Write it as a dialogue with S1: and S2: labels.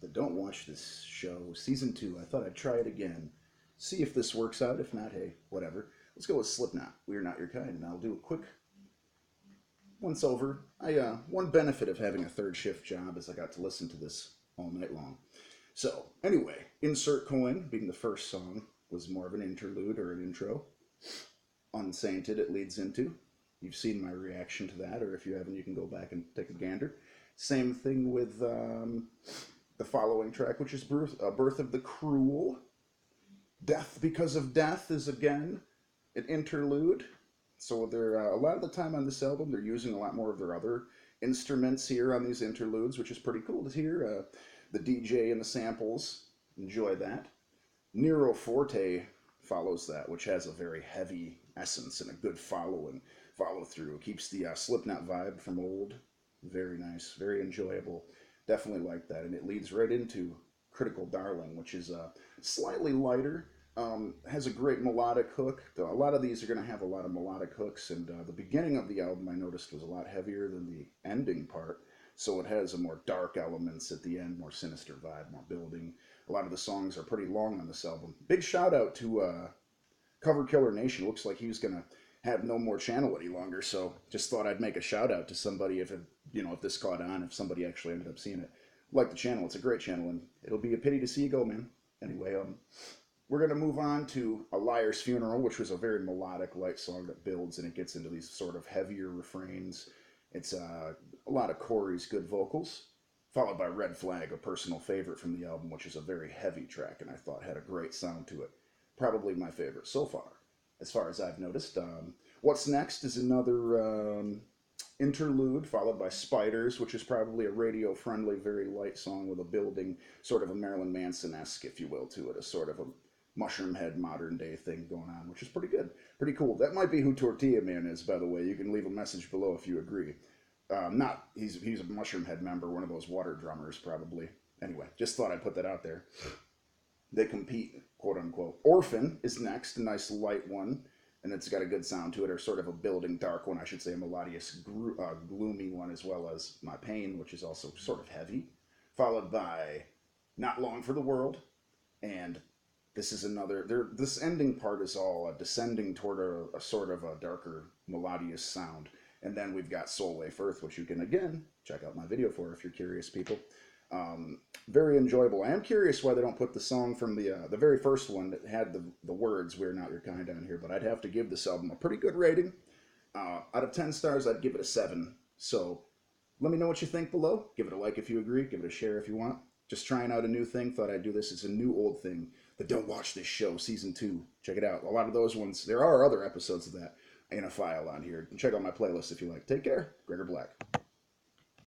S1: the Don't Watch This Show, Season 2. I thought I'd try it again. See if this works out. If not, hey, whatever. Let's go with Slipknot, We're Not Your Kind. And I'll do a quick once over. One benefit of having a third shift job is I got to listen to this all night long. So, anyway, Insert Coin, being the first song, was more of an interlude or an intro. Unsainted, it leads into. You've seen my reaction to that, or if you haven't, you can go back and take a gander. Same thing with the following track, which is Birth of the Cruel. Death Because of Death is, again, an interlude. So they're a lot of the time on this album, they're using a lot more of their other instruments here on these interludes, which is pretty cool to hear. The DJ and the samples, enjoy that. Nero Forte follows that, which has a very heavy essence and a good follow through. Keeps the Slipknot vibe from old. Very nice, very enjoyable. Definitely like that. And it leads right into Critical Darling, which is slightly lighter. Has a great melodic hook. A lot of these are going to have a lot of melodic hooks, and the beginning of the album I noticed was a lot heavier than the ending part. So it has a more dark elements at the end, more sinister vibe, more building. A lot of the songs are pretty long on this album. Big shout out to Cover Killer Nation. Looks like he was going to have no more channel any longer, so just thought I'd make a shout out to somebody if this caught on, if somebody actually ended up seeing it. Like the channel, it's a great channel, and it'll be a pity to see you go, man. Anyway, we're going to move on to A Liar's Funeral, which was a very melodic, light song that builds, and it gets into these sort of heavier refrains. It's a lot of Corey's good vocals, followed by Red Flag, a personal favorite from the album, which is a very heavy track, and I thought had a great sound to it. Probably my favorite so far as I've noticed. What's Next is another interlude, followed by Spiders, which is probably a radio-friendly, very light song with a building, sort of a Marilyn Manson-esque, if you will, to it, a sort of a Mushroomhead modern-day thing going on, which is pretty good, pretty cool. That might be who Tortilla Man is, by the way. You can leave a message below if you agree. He's a Mushroomhead member, one of those water drummers, probably. Anyway, just thought I'd put that out there. They compete, quote-unquote. Orphan is next, a nice light one, and it's got a good sound to it, or sort of a building dark one, I should say, a melodious, gloomy one, as well as My Pain, which is also sort of heavy, followed by Not Long for the World, and this is another, this ending part is all descending toward a sort of a darker, melodious sound. And then we've got Soul Wave Earth, which you can, again, check out my video for if you're curious, people. Very enjoyable. I am curious why they don't put the song from the very first one that had the words We're Not Your Kind down here, but I'd have to give this album a pretty good rating. Out of 10 stars, I'd give it a 7. So let me know what you think below. Give it a like if you agree. Give it a share if you want. Just trying out a new thing. Thought I'd do this. It's a new old thing. The Don't Watch This Show, Season 2. Check it out. A lot of those ones, there are other episodes of that in a file on here. Check out my playlist if you like. Take care. Gregor Black.